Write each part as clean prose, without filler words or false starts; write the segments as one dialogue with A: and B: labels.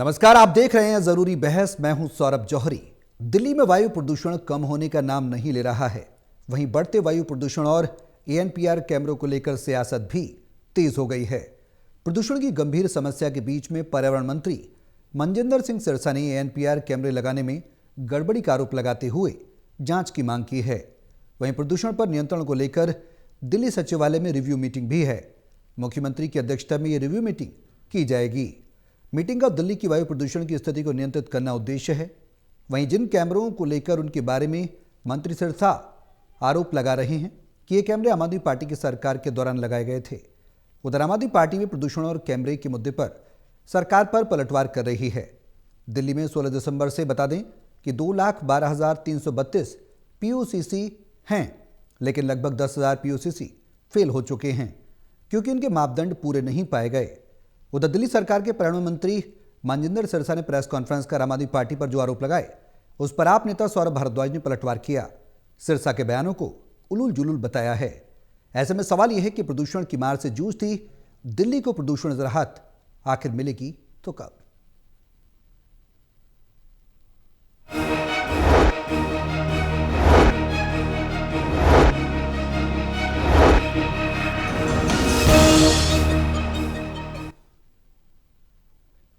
A: नमस्कार, आप देख रहे हैं जरूरी बहस। मैं हूं सौरभ जौहरी। दिल्ली में वायु प्रदूषण कम होने का नाम नहीं ले रहा है। वहीं बढ़ते वायु प्रदूषण और एएनपीआर कैमरों को लेकर सियासत भी तेज हो गई है। प्रदूषण की गंभीर समस्या के बीच में पर्यावरण मंत्री मनजिंदर सिंह सिरसा ने एएनपीआर कैमरे लगाने में गड़बड़ी का आरोप लगाते हुए जांच की मांग की है। वहीं प्रदूषण पर नियंत्रण को लेकर दिल्ली सचिवालय में रिव्यू मीटिंग भी है। मुख्यमंत्री की अध्यक्षता में यह रिव्यू मीटिंग की जाएगी। मीटिंग का दिल्ली की वायु प्रदूषण की स्थिति को नियंत्रित करना उद्देश्य है। वहीं जिन कैमरों को लेकर उनके बारे में मंत्री सिरसा आरोप लगा रहे हैं कि ये कैमरे आम आदमी पार्टी की सरकार के दौरान लगाए गए थे, उधर आम आदमी पार्टी में प्रदूषण और कैमरे के मुद्दे पर सरकार पर पलटवार कर रही है। दिल्ली में 16 दिसंबर से बता दें कि 2,12,332 पीयूसीसी हैं, लेकिन लगभग 10,000 पीयूसीसी फेल हो चुके हैं क्योंकि इनके मापदंड पूरे नहीं पाए गए। उधर दिल्ली सरकार के पर्यावरण मंत्री मनजिंदर सिरसा ने प्रेस कॉन्फ्रेंस कर आम आदमी पार्टी पर जो आरोप लगाए उस पर आप नेता सौरभ भारद्वाज ने पलटवार किया। सिरसा के बयानों को उलूल जुलूल बताया है। ऐसे में सवाल यह है कि प्रदूषण की मार से जूझती दिल्ली को प्रदूषण से राहत आखिर मिलेगी तो कब?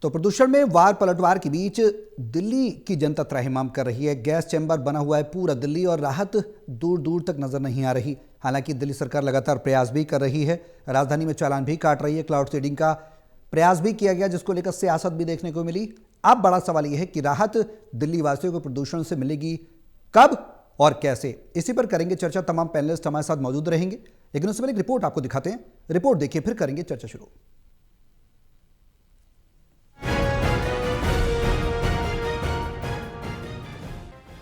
A: तो प्रदूषण में वार पलटवार के बीच दिल्ली की जनता त्राहिमाम कर रही है। गैस चैम्बर बना हुआ है पूरा दिल्ली और राहत दूर दूर तक नजर नहीं आ रही। हालांकि दिल्ली सरकार लगातार प्रयास भी कर रही है। राजधानी में चालान भी काट रही है। क्लाउड सीडिंग का प्रयास भी किया गया, जिसको लेकर सियासत भी देखने को मिली। अब बड़ा सवाल यह है कि राहत दिल्ली वासियों को प्रदूषण से मिलेगी कब और कैसे? इसी पर करेंगे चर्चा। तमाम पैनलिस्ट हमारे साथ मौजूद रहेंगे, लेकिन उससे पहले एक रिपोर्ट आपको दिखाते हैं। रिपोर्ट देखिए, फिर करेंगे चर्चा शुरू।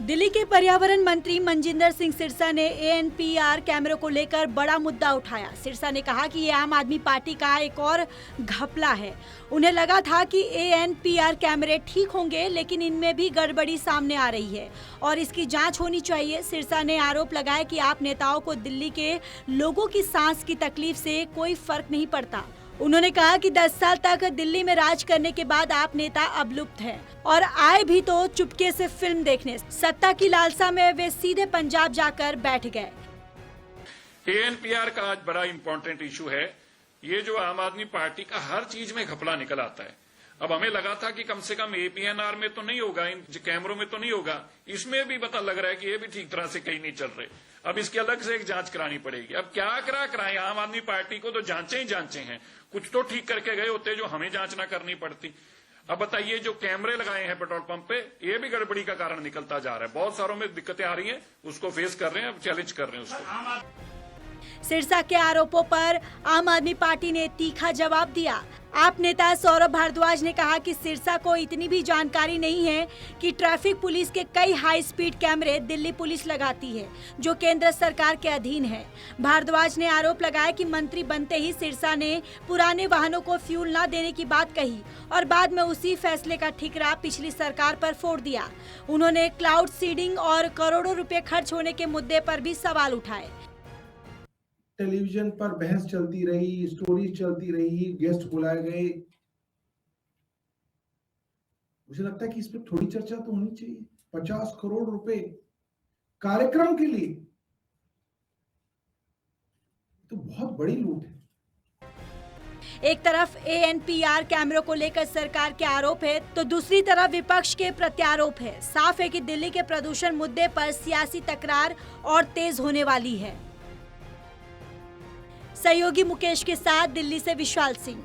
B: दिल्ली के पर्यावरण मंत्री मनजिंदर सिंह सिरसा ने एएनपीआर कैमरों को लेकर बड़ा मुद्दा उठाया। सिरसा ने कहा कि ये आम आदमी पार्टी का एक और घपला है। उन्हें लगा था कि एएनपीआर कैमरे ठीक होंगे, लेकिन इनमें भी गड़बड़ी सामने आ रही है और इसकी जांच होनी चाहिए। सिरसा ने आरोप लगाया कि आप नेताओं को दिल्ली के लोगों की सांस की तकलीफ से कोई फर्क नहीं पड़ता। उन्होंने कहा कि 10 साल तक दिल्ली में राज करने के बाद आप नेता अब लुप्त हैं और आए भी तो चुपके से फिल्म देखने। सत्ता की लालसा में वे सीधे पंजाब जाकर बैठ गए।
C: एएनपीआर का आज बड़ा इंपॉर्टेंट इशू है। ये जो आम आदमी पार्टी का हर चीज में घपला निकल आता है। अब हमें लगा था कि कम से कम एपीएनआर में तो नहीं होगा, इन कैमरों में तो नहीं होगा, इसमें भी पता लग रहा है कि ये भी ठीक तरह से कहीं नहीं चल रहे। अब इसकी अलग से एक जांच करानी पड़ेगी। अब क्या कराएं? आम आदमी पार्टी को तो जांचे ही जांचे हैं, कुछ तो ठीक करके गए होते जो हमें जांच ना करनी पड़ती। अब बताइए, जो कैमरे लगाए हैं पेट्रोल पंप पे, ये भी गड़बड़ी का कारण निकलता जा रहा है। बहुत सारों में दिक्कतें आ रही हैं, उसको फेस कर रहे हैं, अब चैलेंज कर रहे हैं उसको।
B: सिरसा के आरोपों पर आम आदमी पार्टी ने तीखा जवाब दिया। आप नेता सौरभ भारद्वाज ने कहा कि सिरसा को इतनी भी जानकारी नहीं है कि ट्रैफिक पुलिस के कई हाई स्पीड कैमरे दिल्ली पुलिस लगाती है, जो केंद्र सरकार के अधीन है। भारद्वाज ने आरोप लगाया कि मंत्री बनते ही सिरसा ने पुराने वाहनों को फ्यूल न देने की बात कही और बाद में उसी फैसले का ठिकरा पिछली सरकार पर फोड़ दिया। उन्होंने क्लाउड सीडिंग और करोड़ों रुपए खर्च होने के मुद्दे पर भी सवाल उठाए।
D: टेलीविजन पर बहस चलती रही, स्टोरीज चलती रही, गेस्ट बुलाए गए। मुझे लगता है कि इस पर थोड़ी चर्चा तो होनी चाहिए। 50 करोड़ रुपए कार्यक्रम के लिए तो बहुत बड़ी लूट है।
B: एक तरफ एएनपीआर कैमरों को लेकर सरकार के आरोप है, तो दूसरी तरफ विपक्ष के प्रत्यारोप है। साफ है कि दिल्ली के प्रदूषण मुद्दे पर सियासी तकरार और तेज होने वाली है। सहयोगी मुकेश के साथ दिल्ली से विशाल सिंह।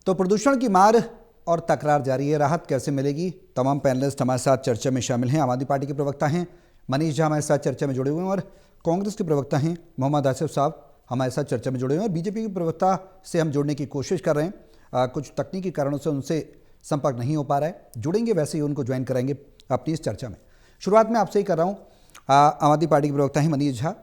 A: तो प्रदूषण की मार और तकरार जारी है। राहत कैसे मिलेगी? तमाम पैनलिस्ट हमारे साथ चर्चा में शामिल हैं। आम आदमी पार्टी के प्रवक्ता हैं मनीष झा हमारे साथ चर्चा में जुड़े हुए हैं और कांग्रेस के प्रवक्ता हैं मोहम्मद आसिफ साहब हमारे साथ चर्चा में जुड़े हुए हैं और बीजेपी के प्रवक्ता से हम जुड़ने की कोशिश कर रहे हैं। कुछ तकनीकी कारणों से उनसे संपर्क नहीं हो पा रहा है। जुड़ेंगे, वैसे ही उनको ज्वाइन कराएंगे अपनी इस चर्चा में। शुरुआत में आपसे ही कर रहा हूँ। आम आदमी पार्टी के प्रवक्ता हैं मनीष झा,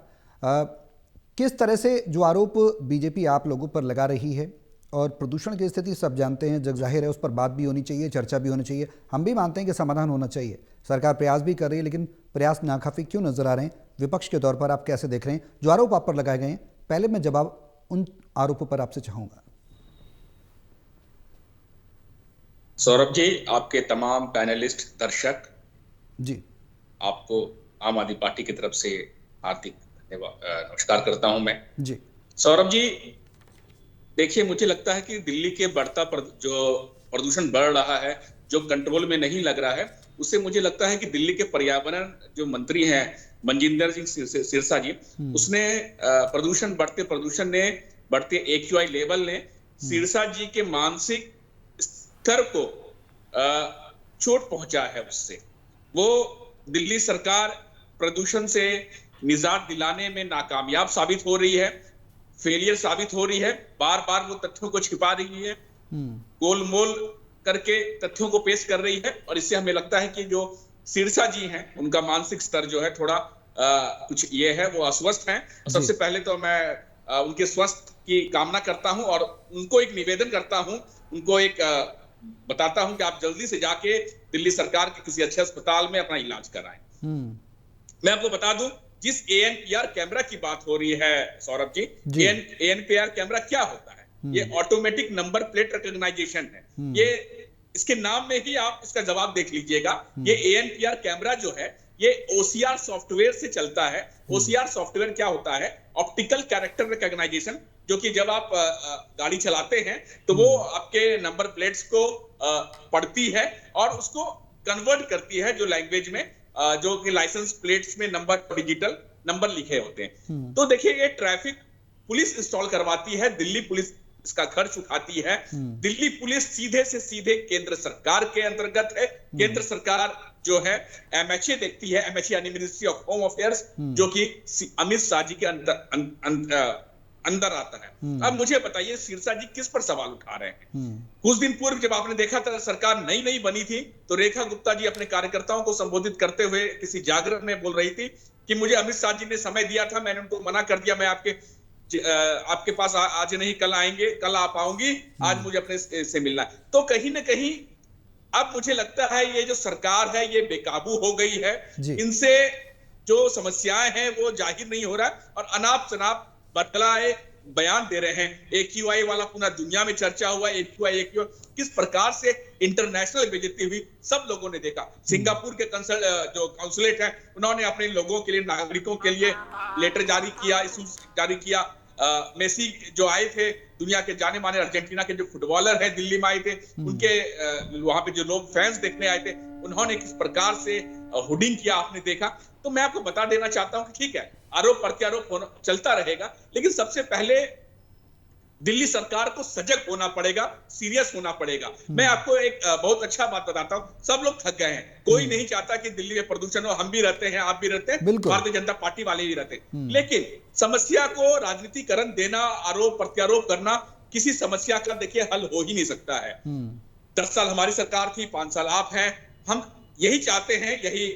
A: किस तरह से जो आरोप बीजेपी आप लोगों पर लगा रही है और प्रदूषण की स्थिति सब जानते हैं, जग जाहिर है, उस पर बात भी होनी चाहिए, चर्चा भी होनी चाहिए। हम भी मानते हैं कि समाधान होना चाहिए। सरकार प्रयास भी कर रही है, लेकिन प्रयास नाकाफी क्यों नजर आ रहे हैं? विपक्ष के तौर पर आप कैसे देख रहे हैं जो आरोप आप पर लगाए गए हैं? पहले मैं जवाब उन आरोपों पर आपसे चाहूंगा।
E: सौरभ जी, आपके तमाम पैनलिस्ट, दर्शक
A: जी,
E: आपको आम आदमी पार्टी की तरफ से हार्दिक नमस्कार करता हूं मैं।
A: जी,
E: सौरभ जी, देखिए, मुझे लगता है कि दिल्ली के जो प्रदूषण बढ़ रहा है, जो कंट्रोल में नहीं लग रहा है, उससे मुझे लगता है कि दिल्ली के पर्यावरण जो मंत्री हैं मनजिंदर सिंह सिरसा जी, उसने प्रदूषण ने बढ़ते AQI लेवल ने सिरसा जी के मानसिक स्तर को चोट पहुंचा है। उससे वो दिल्ली सरकार प्रदूषण से निजात दिलाने में नाकामयाब साबित हो रही है, फेलियर साबित हो रही है। बार बार वो तथ्यों को छिपा रही है, गोलमोल करके तथ्यों को पेश कर रही है, और इससे हमें लगता है कि जो सिरसा जी हैं उनका मानसिक स्तर जो है थोड़ा कुछ ये है, वो अस्वस्थ हैं। सबसे पहले तो मैं उनके स्वास्थ्य की कामना करता हूं और उनको एक निवेदन करता हूं, उनको एक बताता हूं कि आप जल्दी से जाके दिल्ली सरकार के किसी अच्छे अस्पताल में अपना इलाज कराएं। मैं आपको बता दूं, जिस ANPR कैमरा की बात हो रही है सौरभ जी, ANPR कैमरा क्या होता है? ये ऑटोमेटिक नंबर प्लेट रिकॉग्नाइजेशन है। ये इसके नाम में ही आप इसका जवाब देख लीजिएगा। ये ANPR कैमरा जो है ये OCR सॉफ्टवेयर से चलता है। OCR सॉफ्टवेयर क्या होता है? ऑप्टिकल कैरेक्टर रिकॉग्नाइजेशन, जो कि जब आप गाड़ी चलाते हैं तो वो आपके नंबर प्लेट्स को पढ़ती है और उसको कन्वर्ट करती है जो लैंग्वेज में, जो कि लाइसेंस प्लेट्स में डिजिटल नंबर लिखे होते हैं। तो देखिए, ये ट्रैफिक पुलिस इंस्टॉल करवाती है, दिल्ली पुलिस इसका खर्च उठाती है। दिल्ली पुलिस सीधे से सीधे केंद्र सरकार के अंतर्गत है। केंद्र सरकार जो है MHA देखती है, MHA यानी मिनिस्ट्री ऑफ होम अफेयर्स, जो कि अमित शाह जी के अंदर आता है। अब मुझे बताइए, सिरसा जी किस पर सवाल उठा रहे हैं? कुछ दिन पूर्व जब आपने देखा था सरकार नई बनी थी, तो रेखा गुप्ता जी अपने कार्यकर्ताओं को संबोधित करते हुए किसी जागरण में बोल रही थी कि मुझे अमित शाह जी ने समय दिया था, मैंने उनको मना कर दिया, मैं आपके पास आज नहीं कल आ पाऊंगी, आज मुझे अपने से मिलना है। तो कहीं ना कहीं अब मुझे लगता है ये जो सरकार है ये बेकाबू हो गई है। इनसे जो समस्याएं हैं वो जाहिर नहीं हो रहा, और अनाप शनाप बतलाए बयान दे रहे हैं। AQI वाला पूरा दुनिया में चर्चा हुआ, AQI किस प्रकार से इंटरनेशनल बेइज्जती हुई सब लोगों ने देखा। सिंगापुर के जो काउंसुलेट है, उन्होंने अपने लोगों के लिए, नागरिकों के लिए लेटर जारी किया, इशूज जारी किया। मेसी जो आए थे, दुनिया के जाने माने अर्जेंटीना के जो फुटबॉलर है, दिल्ली में आए थे, उनके वहां पे जो लोग फैंस देखने आए थे, उन्होंने किस प्रकार से हुडिंग किया आपने देखा। तो मैं आपको बता देना चाहता हूं कि ठीक है, आरोप प्रत्यारोप चलता रहेगा, लेकिन सबसे पहले दिल्ली सरकार को सजग होना पड़ेगा, सीरियस होना पड़ेगा। मैं आपको एक बहुत अच्छा बात बताता हूं, सब लोग थक गए हैं, कोई नहीं चाहता कि दिल्ली में प्रदूषण हो। हम भी रहते हैं, आप भी रहते हैं, भारतीय जनता पार्टी वाले भी रहते हैं, लेकिन समस्या को राजनीतिकरण देना, आरोप प्रत्यारोप करना किसी समस्या का देखिए हल हो ही नहीं सकता है। 10 साल हमारी सरकार थी, 5 साल आप हैं। हम यही चाहते हैं, यही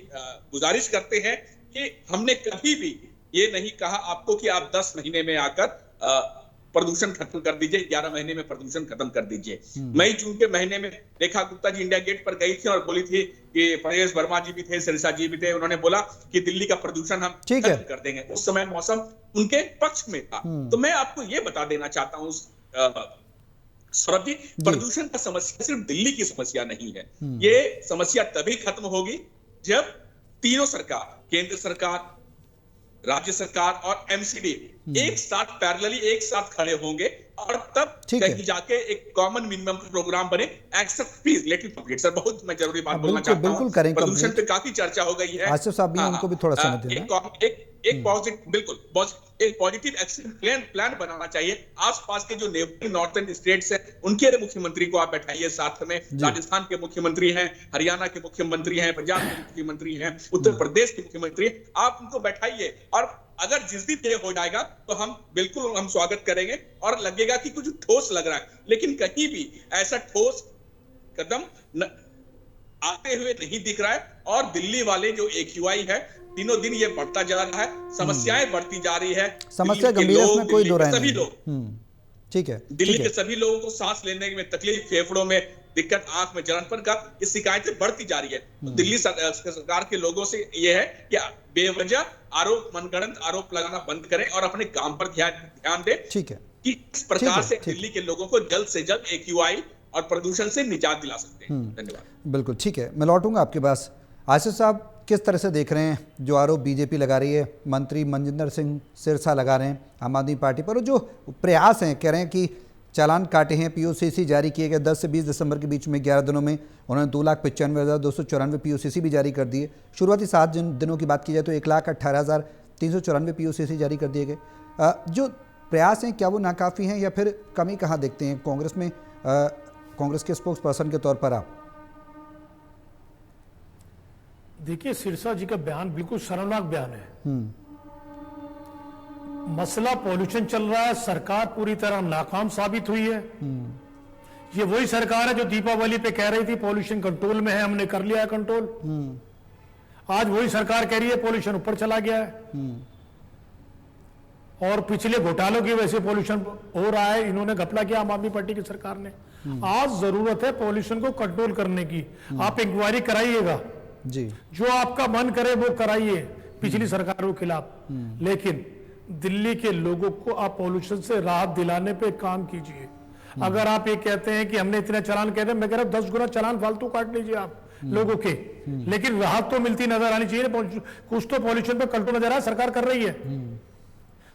E: गुजारिश करते हैं कि हमने कभी भी ये नहीं कहा आपको कि आप 10 महीने में आकर प्रदूषण खत्म कर दीजिए, 11 महीने में प्रदूषण खत्म कर दीजिए। मई जून के महीने में रेखा गुप्ता जी इंडिया गेट पर गई थी और बोली थी कि परेश वर्मा जी भी थे, सिरसा जी भी थे, उन्होंने बोला कि दिल्ली का प्रदूषण हम खत्म कर देंगे। उस समय मौसम उनके पक्ष में था। तो मैं आपको ये बता देना चाहता हूँ सौरभ जी, प्रदूषण का समस्या सिर्फ दिल्ली की समस्या नहीं है। ये समस्या तभी खत्म होगी जब तीनों सरकार, केंद्र सरकार, राज्य सरकार और MCD एक साथ पैरेलली एक साथ खड़े होंगे, और तब कहीं जाके एक कॉमन मिनिमम प्रोग्राम बने। Except please let me complete sir, बहुत मैं जरूरी बात बोलना चाहता हूं। प्रदूषण पे काफी चर्चा हो गई है,
A: आसिफ साहब भी उनको भी थोड़ा समय देना। एक
E: पॉजिटिव एक्शन प्लान बनाना चाहिए। आसपास के जो नेबरिंग नॉर्थर्न स्टेट्स हैं उनके मुख्यमंत्री को आप बैठाइए साथ में। राजस्थान के मुख्यमंत्री हैं, हरियाणा के मुख्यमंत्री हैं, पंजाब के मुख्यमंत्री हैं, उत्तर प्रदेश के मुख्यमंत्री, आप उनको बैठाइए। और अगर जिस दिन ये हो जाएगा तो हम बिल्कुल स्वागत करेंगे, और लगेगा कि कुछ ठोस लग रहा है, लेकिन कहीं भी ऐसा ठोस कदम आते हुए नहीं दिख रहा है। और दिल्ली वाले जो AQI है, दिनों दिन ये बढ़ता जा रहा है, समस्याएं बढ़ती जा रही है,
A: समस्या गंभीर है, इसमें कोई दो राय नहीं।
E: सभी लोग
A: ठीक है।
E: दिल्ली के सभी लोगों को सांस लेने में तकलीफ, फेफड़ों में दिक्कत, आंख में जलनपन का ये शिकायतें बढ़ती जा रही है। तो दिल्ली सरकार के लोगों से ये है कि बेवजह मनगढ़ंत आरोप लगाना बंद करें और अपने काम पर ध्यान दें।
A: ठीक है
E: कि इस प्रकार से दिल्ली के लोगों को जल्द से जल्द AQI और प्रदूषण से निजात दिला सकते हैं। धन्यवाद।
A: बिल्कुल ठीक है, मैं लौटूंगा आपके पास। आशीष साहब, किस तरह से देख रहे हैं जो आरोप बीजेपी लगा रही है, मंत्री मनजिंदर सिंह सिरसा लगा रहे हैं आम आदमी पार्टी पर, और जो प्रयास हैं, कह रहे हैं कि चालान काटे हैं, POCC जारी किए गए 10 से 20 दिसंबर के बीच में 11 दिनों में उन्होंने 2,95,294 POCC भी जारी कर दिए। शुरुआती 7 दिनों की बात की जाए तो 1,18,394 POCC जारी कर दिए गए। जो प्रयास हैं क्या वो नाकाफ़ी हैं या फिर कमी कहाँ देखते हैं कांग्रेस में, कांग्रेस के स्पोक्स पर्सन के तौर पर आप?
F: देखिए, सिरसा जी का बयान बिल्कुल शर्मनाक बयान है। मसला पॉल्यूशन चल रहा है, सरकार पूरी तरह नाकाम साबित हुई है। ये वही सरकार है जो दीपावली पे कह रही थी पॉल्यूशन कंट्रोल में है, हमने कर लिया है कंट्रोल। आज वही सरकार कह रही है पॉल्यूशन ऊपर चला गया है। और पिछले घोटालों की वजह से पॉल्यूशन हो रहा है, इन्होंने घपला किया आम आदमी पार्टी की सरकार ने। आज जरूरत है पॉल्यूशन को कंट्रोल करने की। आप इंक्वायरी कराइएगा
A: जी,
F: जो आपका मन करे वो कराइए पिछली सरकारों के खिलाफ, लेकिन दिल्ली के लोगों को आप पॉल्यूशन से राहत दिलाने पे काम कीजिए। अगर आप ये कहते हैं कि हमने इतने चालान कहते हैं, मैं कह रहा हूं 10 गुना चालान फालतू काट लीजिए आप लोगों के, लेकिन राहत तो मिलती नजर आनी चाहिए। कुछ तो पॉल्यूशन पे कंट्रोल नजर आया, सरकार कर रही है।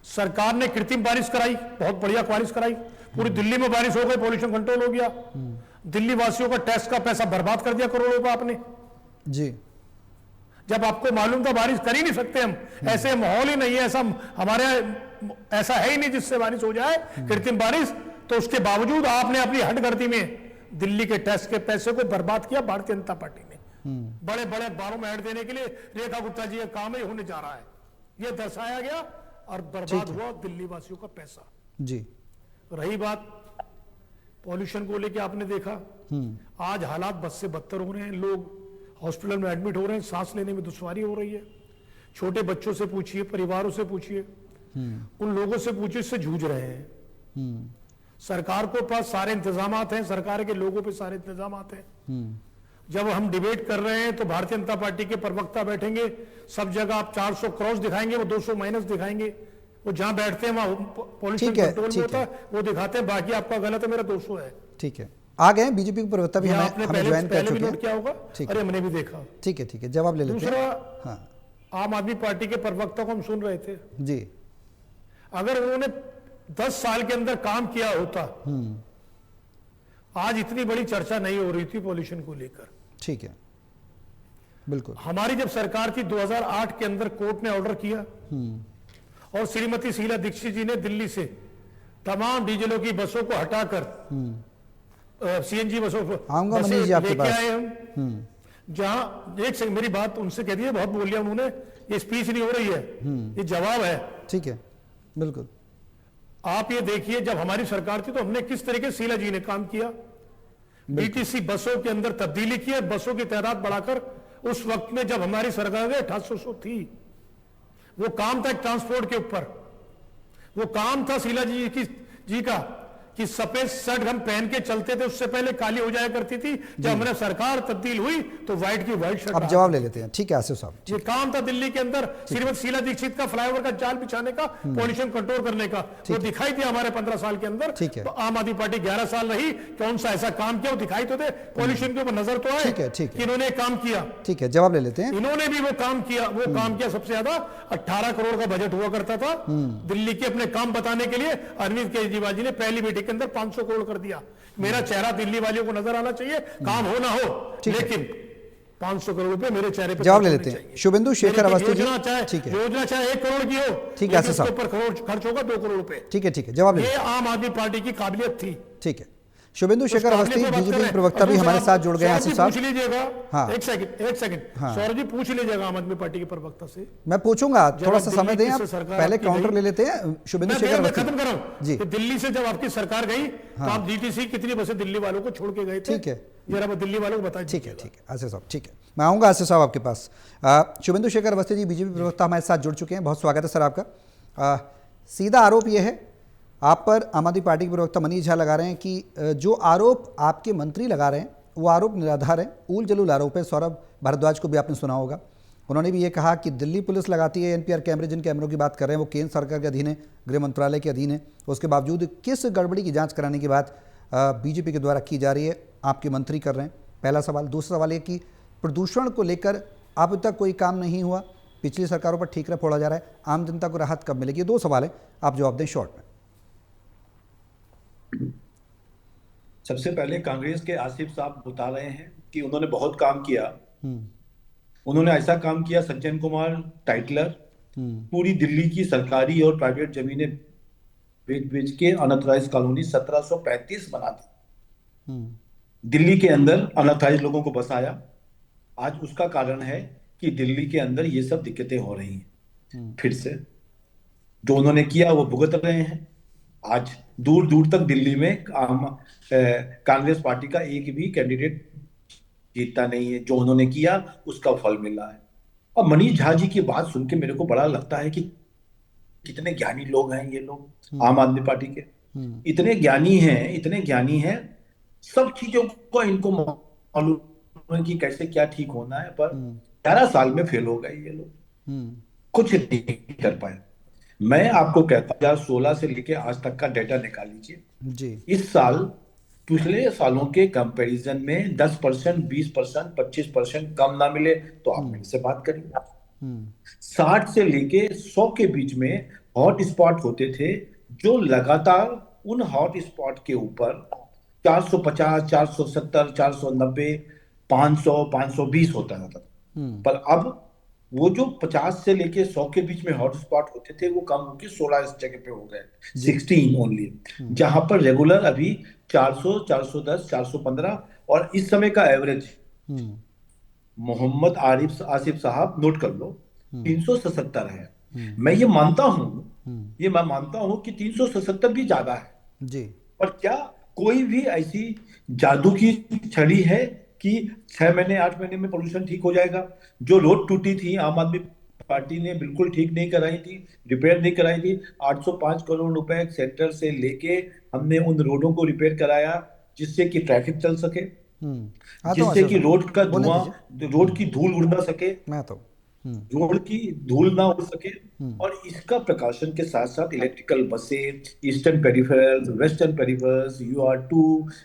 F: सरकार ने कृत्रिम बारिश कराई, बहुत बढ़िया बारिश कराई, पूरी दिल्ली में बारिश हो गई, पॉल्यूशन कंट्रोल हो गया। दिल्ली वासियों का टैक्स का पैसा बर्बाद कर दिया करोड़ों रुपए आपने
A: जी।
F: जब आपको मालूम था बारिश कर ही नहीं सकते हम, ऐसे माहौल ही नहीं है, ऐसा हमारे ऐसा है ही नहीं जिससे बारिश हो जाए कृत्रिम बारिश, तो उसके बावजूद आपने अपनी हटगर्दी में दिल्ली के टैक्स के पैसे को बर्बाद किया भारतीय जनता पार्टी ने। बड़े बड़े अखबारों में ऐड देने के लिए रेखा गुप्ता जी का काम ही होने जा रहा है, यह दर्शाया गया और बर्बाद हुआ दिल्ली वासियों का पैसा
A: जी।
F: रही बात पॉल्यूशन को लेकर, आपने देखा आज हालात बद से बदतर हो रहे हैं, लोग हॉस्पिटल में एडमिट हो रहे हैं, सांस लेने में दुश्वारी हो रही है। छोटे बच्चों से पूछिए, परिवारों से पूछिए, उन लोगों से पूछिए इससे जूझ रहे हैं। सरकार को पास सारे इंतजाम हैं, सरकार के लोगों पे सारे इंतजाम हैं। जब हम डिबेट कर रहे हैं तो भारतीय जनता पार्टी के प्रवक्ता बैठेंगे, सब जगह आप 400 क्रॉस दिखाएंगे, वो 200 माइनस दिखाएंगे, वो जहां बैठते हैं वहां पॉल्यूशन कंट्रोल में होता है, वो दिखाते हैं, बाकी आपका गलत है, मेरा 200 है।
A: ठीक है, आ गए बीजेपी के प्रवक्ता भी हमें ज्वाइन कर चुके हैं।
F: क्या होगा? अरे हमने भी देखा।
A: ठीक है ठीक है, जवाब ले लेते हैं।
F: दूसरा, आम आदमी पार्टी के प्रवक्ता को हम सुन रहे थे
A: जी,
F: अगर उन्होंने 10 साल के अंदर काम किया होता आज इतनी बड़ी चर्चा नहीं हो रही थी पॉल्यूशन को लेकर।
A: ठीक है, बिल्कुल।
F: हमारी जब सरकार थी 2008 के अंदर कोर्ट ने ऑर्डर किया और श्रीमती शीला दीक्षित जी ने दिल्ली से तमाम डीजलों की बसों को हटाकर CNG बसों को लेके आए हम। जहां एक से मेरी बात उनसे कह दी, बहुत बोल लिया उन्होंने, ये स्पीच नहीं हो रही है, ये जवाब है।
A: ठीक है, बिल्कुल।
F: आप ये देखिए जब हमारी सरकार थी तो हमने किस तरीके से शीला जी ने काम किया, DTC बसों के अंदर तब्दीली की, बसों की तादाद बढ़ाकर, उस वक्त में जब हमारी सरकार 1800 थी, वो काम था ट्रांसपोर्ट के ऊपर, वो काम था शीला जी का कि सफेद शर्ट हम पहन के चलते थे, उससे पहले काली हो जाया करती थी। जब हमारे सरकार तब्दील हुई तो व्हाइट की व्हाइट शर्ट।
A: अब जवाब ले लेते हैं। ठीक है आसिफ साहब,
F: ये काम था दिल्ली के अंदर श्रीमती शीला दीक्षित का, फ्लाईओवर का जाल बिछाने का, पॉल्यूशन कंट्रोल करने का, वो दिखाई दिया हमारे 15 साल के अंदर।
A: ठीक है,
F: तो आम आदमी पार्टी 11 साल रही, कौन सा ऐसा काम किया वो दिखाई तो दे, पॉल्यूशन के ऊपर नजर तो आए।
A: ठीक है, ठीक है,
F: इन्होंने काम किया।
A: ठीक है, जवाब ले लेते हैं।
F: इन्होंने भी वो काम किया, सबसे ज्यादा 18 करोड़ का बजट हुआ करता था दिल्ली के अपने काम बताने के लिए। अरविंद केजरीवाल जी ने पहली मीटिंग के अंदर 500 करोड़ कर दिया। मेरा चेहरा दिल्ली वालियों को नजर आना चाहिए, काम हो ना हो, लेकिन 500 करोड़ रुपए मेरे चेहरे पे।
A: जवाब ले लेते हैं। शुभेंदु शेखर अवस्थी जी,
F: ठीक है, योजना चाहे 1 करोड़ की हो,
A: ठीक है, उसके
F: ऊपर खर्च होगा 2 करोड़ रुपए।
A: ठीक है, ठीक है, जवाब ले।
F: ये आम आदमी पार्टी की काबिलियत थी।
A: ठीक है, शुभेंदु शेखर अवस्थी बीजेपी प्रवक्ता भी हमारे साथ जुड़ गए हैं। आसिफ साहब
F: पूछ लीजिएगा।
A: हाँ,
F: एक सेकंड सौरभ जी पूछ लीजिएगा आम आदमी पार्टी के प्रवक्ता से।
A: मैं पूछूंगा, थोड़ा सा समय दें आप, पहले काउंटर ले लेते हैं। शुभेंदु शेखर अवस्थी,
F: खत्म करो जी। दिल्ली से जब आपकी सरकार गई तो आप DTC कितनी बसें दिल्ली वालों को छोड़ के गए थे?
A: ठीक है,
F: जरा दिल्ली वालों को बताइए।
A: ठीक है, ठीक है आसिफ साहब, ठीक है, मैं आऊंगा आसिफ साहब आपके पास। शुभेंदु शेखर अवस्थी जी बीजेपी प्रवक्ता हमारे साथ जुड़ चुके हैं, बहुत स्वागत है सर आपका। सीधा आरोप यह है आप पर आम आदमी पार्टी के प्रवक्ता मनीष झा लगा रहे हैं कि जो आरोप आपके मंत्री लगा रहे हैं वो आरोप निराधार है, ऊल जलूल आरोप है। सौरभ भारद्वाज को भी आपने सुना होगा, उन्होंने भी ये कहा कि दिल्ली पुलिस लगाती है एनपीआर कैमरे, जिन कैमरों की बात कर रहे हैं वो केंद्र सरकार के अधीन है, गृह मंत्रालय के अधीन है। उसके बावजूद किस गड़बड़ी की जांच कराने की बात बीजेपी के द्वारा की जा रही है, आपके मंत्री कर रहे हैं? पहला सवाल। दूसरा सवाल ये कि प्रदूषण को लेकर अब तक कोई काम नहीं हुआ, पिछली सरकारों पर ठीकरा फोड़ा जा रहा है, आम जनता को राहत कब मिलेगी? 2 सवाल है, आप जवाब दें शॉर्ट में।
G: सबसे पहले कांग्रेस के आसिफ साहब बता रहे हैं कि उन्होंने बहुत काम किया। उन्होंने ऐसा काम किया, सज्जन कुमार टाइटलर पूरी दिल्ली की सरकारी और प्राइवेट जमीनें बेच के अनऑथराइज्ड कॉलोनी 1735 बना दी। दिल्ली के अंदर अनऑथराइज्ड लोगों को बसाया। आज उसका कारण है कि दिल्ली के अंदर ये सब दिक्कतें हो रही हैं। फिर से जो उन्होंने किया वो भुगत रहे हैं। आज दूर दूर तक दिल्ली में कांग्रेस पार्टी का एक भी कैंडिडेट जीतता नहीं है। जो उन्होंने किया उसका फल मिल रहा है। और मनीष झा जी की बात सुन के मेरे को बड़ा लगता है कि कितने ज्ञानी लोग हैं ये लोग आम आदमी पार्टी के। इतने ज्ञानी हैं, सब चीजों को इनको मालूम है कि कैसे क्या ठीक होना है, पर 11 साल में फेल हो गए ये लोग, कुछ नहीं कर पाए। मैं आपको कहता हूं 2016 से लेके आज तक का डेटा निकाल लीजिए जी। इस साल पिछले सालों के कंपैरिजन में 10%, 20%, 25% कम ना मिले तो आप मेरे से बात करिए। 60 से लेके 100 के बीच में हॉट स्पॉट होते थे, जो लगातार उन हॉट स्पॉट के ऊपर 450, 470, 490, 500, 520 होता रहता था। पर अब वो जो 50 से लेके 100 के बीच में हॉट स्पॉट होते थे वो कम होकर 16 इस जगह पे हो गए, 16 ओनली। जहां पर रेगुलर अभी 400, 410, 415 और इस समय का एवरेज मोहम्मद आसिफ साहब नोट कर लो 377 है। मैं मानता हूं कि 377 भी ज्यादा है जी। पर क्या कोई भी ऐसी जादू की छड़ी है कि 6 महीने 8 महीने में पोल्यूशन ठीक हो जाएगा? जो रोड टूटी थी आम आदमी पार्टी ने बिल्कुल ठीक नहीं कराई थी, रिपेयर नहीं कराई थी। 805 करोड़ रुपए सेंटर से लेके हमने उन रोडों को रिपेयर कराया जिससे कि ट्रैफिक चल सके, जिससे कि रोड का धुआं, रोड की धूल उड़ ना सके, रोड की धूल ना उड़ सके। और इसका प्रकाशन के साथ साथ इलेक्ट्रिकल बसें, eastern peripherals, western peripherals, UR2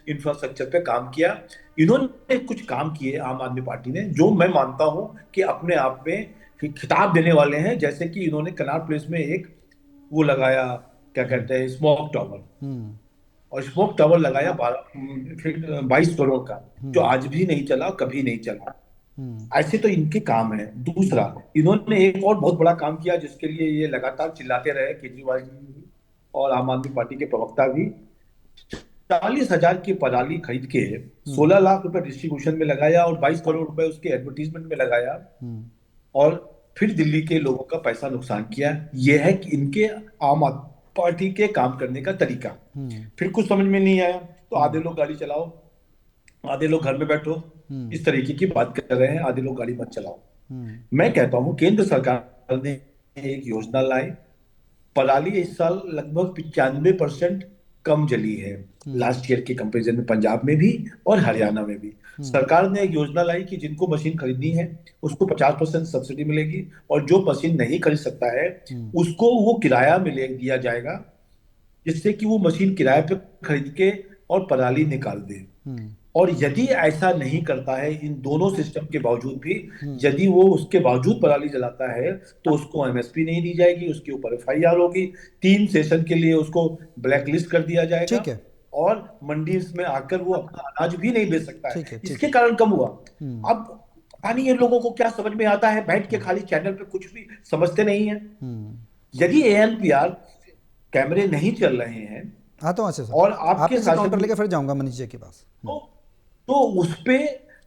G: infrastructure पे काम किया। इन्होंने कुछ काम किए आम आदमी पार्टी ने, जो मैं मानता हूं कि अपने आप में खिताब देने वाले हैं। जैसे कि इन्होंने कनॉट प्लेस में एक वो लगाया, क्या कहते हैं, स्मोक टावर, और स्मोक टावर लगाया 22 करोड़ का, जो आज भी नहीं चला, कभी नहीं चला। ऐसे तो इनके काम है। दूसरा, इन्होंने एक और बहुत बड़ा काम किया जिसके लिए ये लगातार चिल्लाते रहे, केजरीवाल जी और आम आदमी पार्टी के प्रवक्ता भी। 40,000 की पराली खरीद के 16 लाख रुपए डिस्ट्रीब्यूशन में लगाया और 22 करोड़ रुपए उसके एडवर्टीजमेंट में लगाया, और फिर दिल्ली के लोगों का पैसा नुकसान किया। यह है कि इनके आम आदमी पार्टी के काम करने का तरीका। फिर कुछ समझ में नहीं आया तो आधे लोग गाड़ी चलाओ, आधे लोग घर में बैठो, इस तरीके की बात कर रहे हैं। आधे लोग गाड़ी मत चलाओ। मैं कहता हूं केंद्र सरकार ने एक योजना लाई। पराली इस साल लगभग 95% कम जली है लास्ट ईयर के कंपैरिजन में, पंजाब में भी और हरियाणा में भी। सरकार ने एक योजना लाई कि जिनको मशीन खरीदनी है उसको 50% सब्सिडी मिलेगी, और जो मशीन नहीं खरीद सकता है उसको वो किराया दिया जाएगा, जिससे कि वो मशीन किराए पे खरीद के और पराली निकाल दे। और यदि ऐसा नहीं करता है, इन दोनों सिस्टम के बावजूद भी, यदि वो उसके बावजूद पराली जलाता है तो उसको MSP नहीं दी जाएगी, उसके ऊपर FIR होगी, 3 सेशन के लिए उसको ब्लैक लिस्ट कर दिया जाएगा, और मंडी में आकर वो अपना अनाज भी नहीं बेच सकता है। इसके कारण कम हुआ। अब यानी ये लोगों को क्या समझ में आता है, बैठ के खाली चैनल पे कुछ भी समझते नहीं है। यदि ANPR कैमरे नहीं चल रहे हैं और आपके
A: काउंटर लेकर फिर जाऊंगा मनीष जी के पास,
G: तो उस पे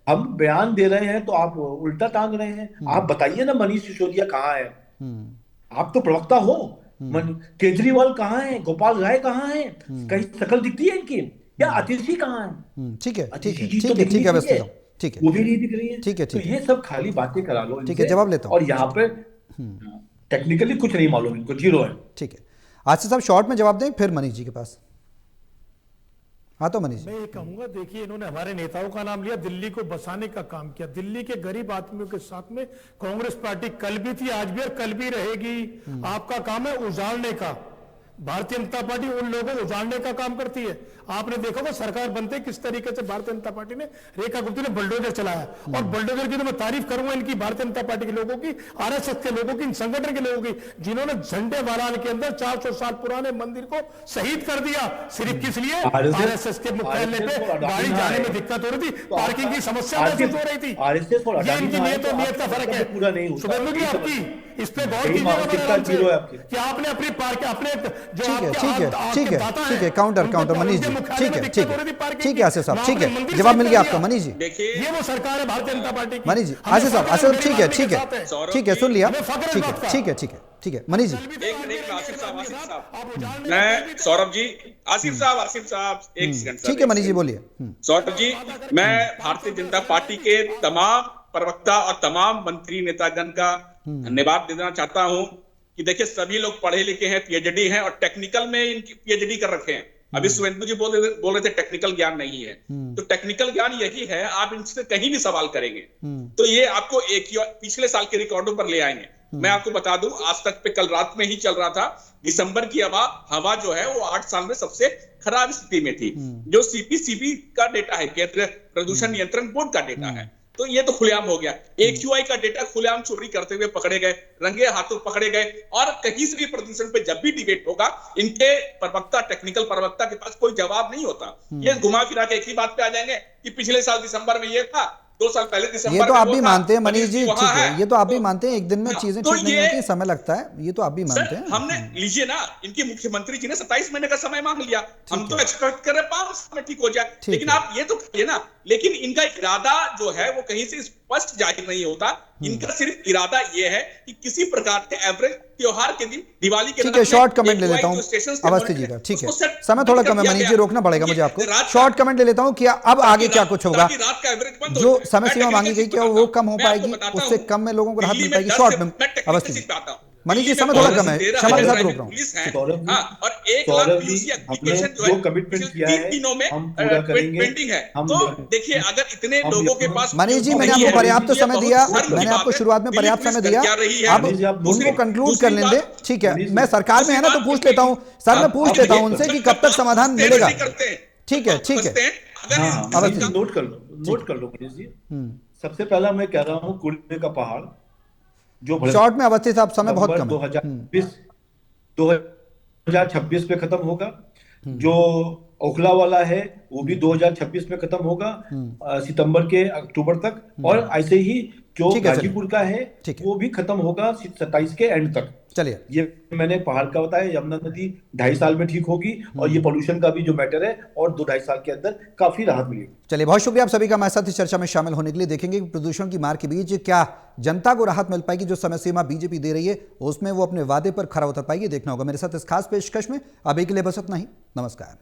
G: हम बयान दे रहे हैं तो आप उल्टा टांग रहे हैं। आप बताइए ना, मनीष सिसोदिया कहाँ है? आप तो प्रवक्ता हो। केजरीवाल कहाँ है? गोपाल राय कहाँ है? कहीं शकल दिखती है इनकी? या आतिशी कहाँ है?
A: ठीक है,
G: ठीक है,
A: ठीक है,
G: वो भी नहीं दिख रही है।
A: ठीक है,
G: तो ये सब खाली बातें करा लो।
A: ठीक है, जवाब लेता हूँ।
G: और यहाँ पे टेक्निकली कुछ नहीं मालूम इनको, जीरो है।
A: ठीक है, आसिफ साहब शॉर्ट में जवाब दें, फिर मनीष जी के पास। हाँ तो मनीष जी।
F: मैं ये कहूंगा, देखिए इन्होंने हमारे नेताओं का नाम लिया, दिल्ली को बसाने का काम किया। दिल्ली के गरीब आदमियों के साथ में कांग्रेस पार्टी कल भी थी, आज भी और कल भी रहेगी। आपका काम है उजाड़ने का। भारतीय जनता पार्टी उन लोगों को उजाड़ने का काम करती है। आपने देखा वो सरकार बनते किस तरीके से भारतीय जनता पार्टी ने, रेखा गुप्ता ने बुलडोजर चलाया। और बुलडोजर की तो मैं तारीफ करूंगा इनकी, भारतीय जनता पार्टी के लोगों की, आरएसएस के लोगों की, इन संगठन के लोगों की, जिन्होंने झंडे वालान के अंदर 400 साल पुराने मंदिर को शहीद कर दिया। सिर्फ किस लिए? आरएसएस के मुख्यालय पे गाड़ी जाने में दिक्कत हो रही थी, पार्किंग की समस्या महसूस हो रही थी। ये इनकी नियत और नियत का फर्क है। शुभेंदु जी, आपकी इस पे गौर कीजिएगा कि आपने अपनी पार्क अपने
A: ठीक है, काउंटर मनीष जी, ठीक है आसिफ साहब, ठीक है, जवाब मिल गया आपका मनीष जी।
F: ये वो सरकार है भारतीय जनता पार्टी की।
A: मनीष जी, आसिफ साहब, ठीक है, सुन लिया, ठीक है मनीष जी।
E: मैं सौरभ जी, आसिफ साहब एक सेकंड।
A: ठीक है मनीष जी, बोलिए।
E: सौरभ जी, मैं भारतीय जनता पार्टी के तमाम प्रवक्ता और तमाम मंत्री नेतागण का धन्यवाद देना चाहता हूं कि देखिए सभी लोग पढ़े लिखे हैं, पीएचडी हैं और टेक्निकल में इनकी पीएचडी कर रखे हैं। अभी शुभेंदु जी बोल रहे थे टेक्निकल ज्ञान नहीं है, तो टेक्निकल ज्ञान यही है, आप इनसे कहीं भी सवाल करेंगे तो ये आपको पिछले साल के रिकॉर्डों पर ले आएंगे। मैं आपको बता दूं, आज तक पे कल रात में ही चल रहा था, दिसंबर की हवा जो है वो 8 साल में सबसे खराब स्थिति में थी। जो सीपीसीबी का डेटा है, केंद्रीय प्रदूषण नियंत्रण बोर्ड का डेटा है, तो ये तो खुलेआम हो गया। AQI का डेटा खुलेआम चोरी करते हुए पकड़े गए, रंगे हाथों पकड़े गए। और कहीं से भी प्रदूषण पे जब भी डिबेट होगा, इनके प्रवक्ता, टेक्निकल प्रवक्ता के पास कोई जवाब नहीं होता। ये घुमा फिरा के एक ही बात पे आ जाएंगे कि पिछले साल दिसंबर में ये था, 2 साल पहले दिसंबर
A: ये तो आप भी मानते हैं मनीष जी, ठीक है, ये तो आप भी मानते हैं, एक दिन में चीजें ठीक नहीं होती, समय लगता है, ये तो आप भी मानते हैं।
E: हमने लीजिए ना, इनके मुख्यमंत्री जी ने 27 महीने का समय मांग लिया, हम तो एक्सपेक्ट कर रहे 5 साल में ठीक हो जाए, लेकिन आप ये तो कहिए ना। लेकिन इनका इरादा जो है वो कहीं से स्पष्ट जाहिर नहीं होता। इनका सिर्फ इरादा ये है कि किसी प्रकार के एवरेज त्योहार के दिन, दिवाली के दिन,
A: ठीक है, शॉर्ट कमेंट ले लेता हूँ अवस्थी जी का, ठीक है, समय थोड़ा कम है मनीष जी, रोकना पड़ेगा मुझे आपको। शॉर्ट कमेंट ले लेता हूँ कि अब आगे क्या कुछ होगा, जो समय सीमा मांगी गई क्या वो कम हो पाएगी, उससे कम में लोगों को राहत मिल पाएगी। शॉर्ट में अवस्थी जी, मनीष जी समय थोड़ा कम है, क्षमा के साथ रोक रहा हूँ।
E: और 1 लाख PUC एप्लीकेशन जो है
G: कमिटमेंट किया है
E: 3 दिनों में
G: हम पूरा करेंगे,
E: पेंडिंग है। तो देखिए अगर इतने लोगों के पास,
A: मनीष जी मैंने आपको पर्याप्त समय दिया, मैंने आपको शुरुआत में पर्याप्त समय दिया, अब उनको कंक्लूड कर लेंगे, ठीक है। मैं सरकार में है ना तो पूछ लेता हूँ सर, मैं पूछ लेता हूँ उनसे कि कब तक समाधान मिलेगा। ठीक है
G: नोट कर लो मनीष जी। सबसे पहला मैं कह रहा हूँ कूड़े का पहाड़ जो
A: शॉर्ट में अवस्थी साहब, समय बहुत कम है,
G: 2026 में खत्म होगा। जो ओखला वाला है वो भी 2026 में खत्म होगा, सितंबर के अक्टूबर तक। और ऐसे ही जो गाजीपुर का है वो भी खत्म होगा 27 के एंड तक।
A: चलिए,
G: ये मैंने पहाड़ का बताया। यमुना नदी 2.5 साल में ठीक होगी और ये पोल्यूशन का भी जो मैटर है और 2-2.5 साल के अंदर काफी राहत मिलेगी।
A: चलिए, बहुत शुक्रिया आप सभी का हमारे साथ इस चर्चा में शामिल होने के लिए। देखेंगे कि प्रदूषण की मार के बीच क्या जनता को राहत मिल पाएगी, जो समय सीमा बीजेपी दे रही है उसमें वो अपने वादे पर खरा उतर पाएगी, देखना होगा। मेरे साथ इस खास पेशकश में अभी के लिए बस इतना ही। नमस्कार।